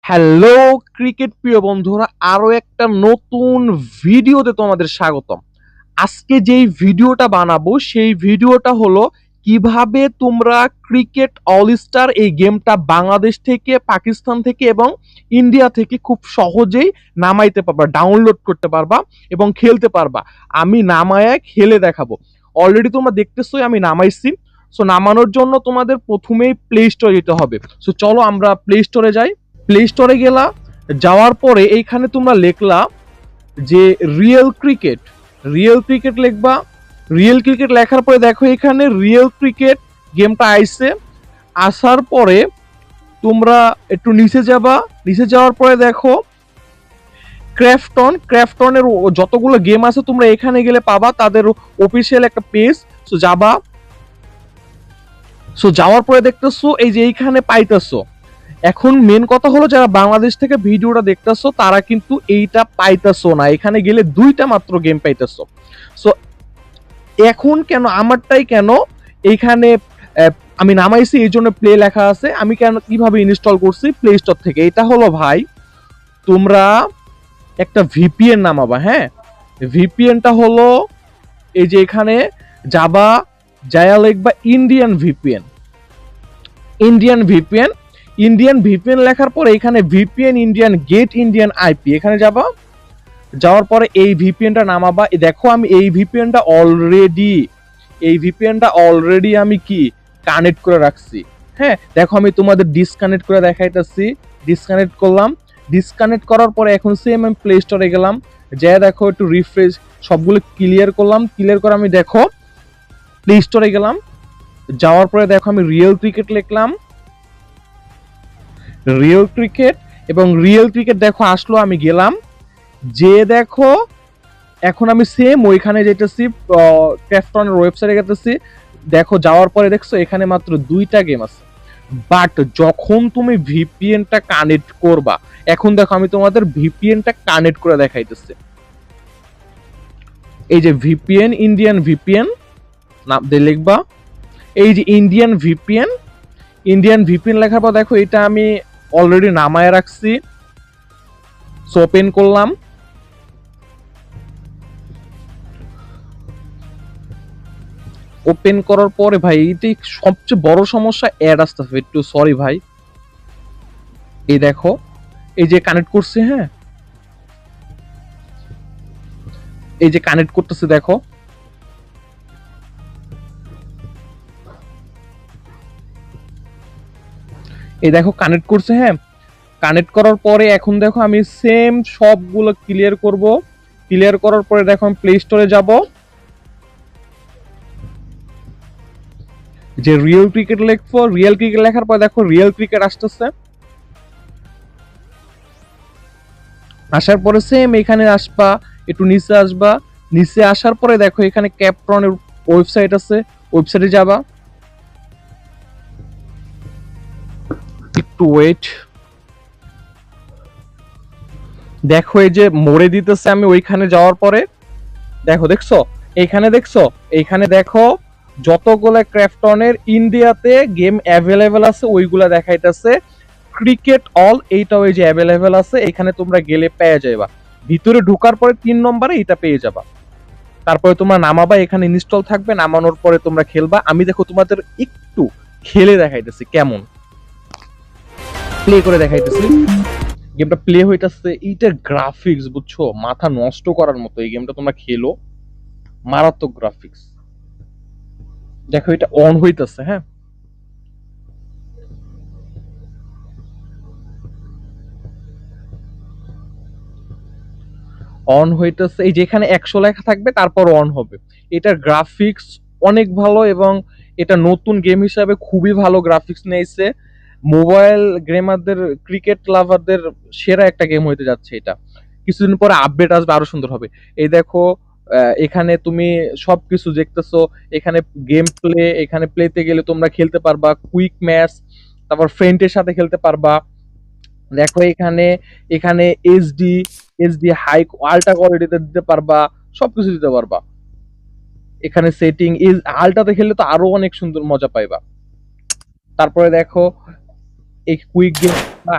Hello cricket প্রিয় বন্ধুরা, আরো একটা নতুন ভিডিওতে তোমাদের স্বাগতম। আজকে যেই ভিডিওটা বানাবো সেই ভিডিওটা হলো কিভাবে তোমরা ক্রিকেট অল স্টার এই গেমটা বাংলাদেশ থেকে, পাকিস্তান থেকে এবং ইন্ডিয়া থেকে খুব সহজেই নামাইতে পারবা, ডাউনলোড করতে পারবা এবং খেলতে পারবা। আমি নামায়া খেলে দেখাবো। অলরেডি তোমরা দেখতেছোই আমি নামাইছি। সো নামানোর জন্য তোমাদের প্রথমেই প্লে স্টোরে যেতে হবে। সো চলো আমরা প্লে স্টোরে যাই। প্লে স্টোরে গেলা, যাওয়ার পরে এইখানে তোমরা লিখলা যে রিয়েল ক্রিকেট লিখবা। রিয়েল ক্রিকেট লেখার পরে দেখো এখানে রিয়েল ক্রিকেট গেমটা আইছে। আসার পরে তোমরা একটু নিচে যাবা। নিচে যাওয়ার পরে দেখো ক্রাফটনের যতগুলো গেম আছে তোমরা এখানে গেলে পাবা, তাদের অফিসিয়াল একটা পেজ। সো যাবা। সো যাওয়ার পরে দেখতেছো এই যে এইখানে পাইতেছো। এখন মেন কথা হলো যারা বাংলাদেশ থেকে ভিডিওটা দেখতেছো তারা কিন্তু এইটা পাইতেছো না, এখানে গেলে দুইটা মাত্র গেম পাইতেছো। সো এখন কেন আমারটাই কেন এইখানে আমি নামাইছি এই জন্য প্লে লেখা আছে। আমি কেন কিভাবে ইনস্টল করছি প্লে স্টোর থেকে, এটা হলো ভাই তোমরা একটা ভিপিএন নামাবা। হ্যাঁ, ভিপিএনটা হলো এই যে এখানে যাবা, জায়া লিখবা ইন্ডিয়ান ভিপিএন লেখার পরে এখানে VPN Indian get Indian IP, এখানে যাবা। যাওয়ার পরে এই ভিপিএনটা নামাবা। দেখো আমি এই ভিপিএনটা অলরেডি আমি কি কানেক্ট করে রাখছি। হ্যাঁ, দেখো আমি তোমাদের ডিসকানেক্ট করে দেখাইতেছি। ডিসকানেক্ট করলাম। ডিসকানেক্ট করার পরে এখন সেম আমি প্লে স্টোরে গেলাম। যা দেখো একটু রিফ্রেশ, সবগুলো ক্লিয়ার করলাম। ক্লিয়ার করে আমি দেখো প্লে স্টোরে গেলাম। যাওয়ার পরে দেখো আমি রিয়েল ক্রিকেট লিখলাম, রিয়েল ক্রিকেট দেখো আসলো। আমি গেলাম, যে দেখো এখন আমি সেম ওইখানে যেতেছি, ক্রাফটনের ওয়েবসাইটে যেতেছি। দেখো যাওয়ার পরে দেখছো এখানে মাত্র দুইটা গেম আছে। বাট যখন তুমি ভিপিএনটা কানেক্ট করবা, এখন দেখো আমি তোমাদের ভিপিএনটা কানেক্ট করে দেখাইতেছি। এই যে ভিপিএন ইন্ডিয়ান ভিপিএন নাম দিয়ে লিখবা। এই যে ইন্ডিয়ান ভিপিএন লেখার পর দেখো এটা আমি অলরেডি নামায় রাখছি। সো ওপেন করলাম। ওপেন করার পরে ভাই এইটাই সবচেয়ে বড় সমস্যা, অ্যাড আসতেছে। একটু সরি ভাই। এই দেখো এই যে কানেক্ট করছে। হ্যাঁ, এই যে কানেক্ট করতেছে দেখো। এই দেখো কানেক্ট করছে। হ্যাঁ, কানেক্ট করার পরে এখন দেখো আমি সেম সবগুলো ক্লিয়ার করব। ক্লিয়ার করার পরে দেখো আমি প্লে স্টোরে যাব, যে রিয়েল ক্রিকেট লিখবো। রিয়েল ক্রিকেট লেখার পর দেখো রিয়েল ক্রিকেট আসতেছে। আসার পরে সেম এখানে আসবা, একটু নিচে আসবা। নিচে আসার পরে দেখো এখানে ক্যাপটনের ওয়েবসাইট আছে, ওয়েবসাইটে যাবা। একটু ওয়েট। দেখো এই যে মোড়ে দিতেছে, আমি ওইখানে যাওয়ার পরে দেখছো এইখানে দেখো যতগুলো ক্রাফটনের ইন্ডিয়াতে গেম অ্যাভেলেবেল আছে ওইগুলা দেখাইতেছে। ক্রিকেট অল এইটাও এই যে অ্যাভেলেবেল আছে, এখানে তোমরা গেলে পেয়ে যাবা। ভিতরে ঢোকার পরে 3 নম্বরে এটা পেয়ে যাবা। তারপরে তোমরা নামাবা, এখানে ইনস্টল থাকবে। নামানোর পরে তোমরা খেলবা। আমি দেখো তোমাদের একটু খেলে দেখাইতেছি কেমন প্লে করে দেখাইতেছি। গেমটা প্লে হইতাছে। এইটার গ্রাফিক্স বুঝছো মাথা নষ্ট করার মতো। এই গেমটা তোমরা খেলো, মারাত্মক গ্রাফিক্স। দেখো এটা অন হইতাছে। হ্যাঁ, অন হইতেছে। এই যেখানে 100 লেখা থাকবে তারপর অন হবে। এটার গ্রাফিক্স অনেক ভালো এবং এটা নতুন গেম হিসাবে খুবই ভালো গ্রাফিক্স নিয়েছে। মোবাইল গেমারদের, ক্রিকেট লাভারদের সেরা একটা গেম হইতে যাচ্ছে এটা। কিছুদিন পরে আপডেট আসবে, আরো সুন্দর হবে। এই দেখো এখানে তুমি সবকিছু দেখতেছো। এখানে গেম প্লে, এখানে প্লেতে গেলে তোমরা খেলতে পারবা কুইক ম্যাচ, তারপর ফ্রেন্ডের সাথে খেলতে পারবা। দেখো এখানে এখানে এইচডি হাই আল্ট্রা কোয়ালিটিতে দিতে পারবা, সবকিছু দিতে পারবা। এখানে সেটিং ইজ আল্ট্রাতে খেললে তো আরো অনেক সুন্দর মজা পাইবা। তারপরে দেখো এই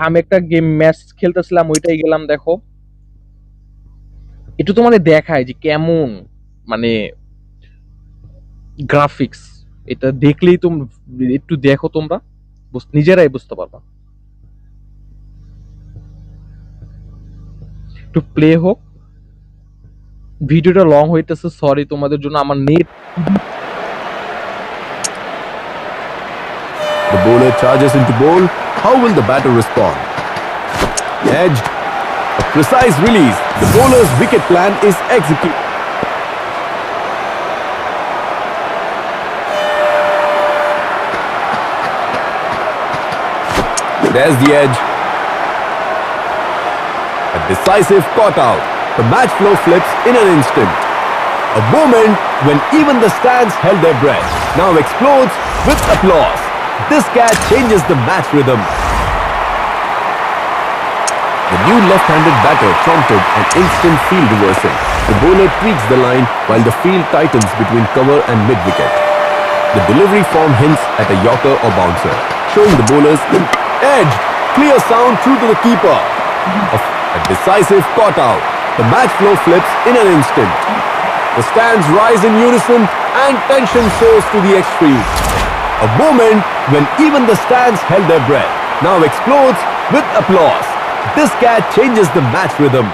আমি একটা গেম ম্যাচ খেলতেছিলাম, ওইটাই গেলাম, দেখো একটু তোমাদের দেখায় যে কেমন মানে গ্রাফিক্স। এটা দেখলেই তুমি একটু দেখো, তোমরা নিজেরাই বুঝতে পারবা। একটু প্লে হোক, ভিডিওটা লং হইতেছে, সরি তোমাদের জন্য, আমার net. The bowler charges into bowl. How will the batter respond? Edge. A precise release. The bowler's wicket plan is executed. There's the edge. A decisive caught out. The match flow flips in an instant. A moment when even the stands held their breath now explodes with applause. This catch changes the match rhythm. The new left-handed batter prompted an instant field reversal. The bowler tweaks the line while the field tightens between cover and mid-wicket. The delivery form hints at a yorker or bouncer, showing the bowlers in edge. Clear sound through to the keeper. A decisive caught out. The match flow flips in an instant. The stands rise in unison and tension soars to the extreme. A moment when even the stands held their breath now explodes with applause. This catch changes the match rhythm.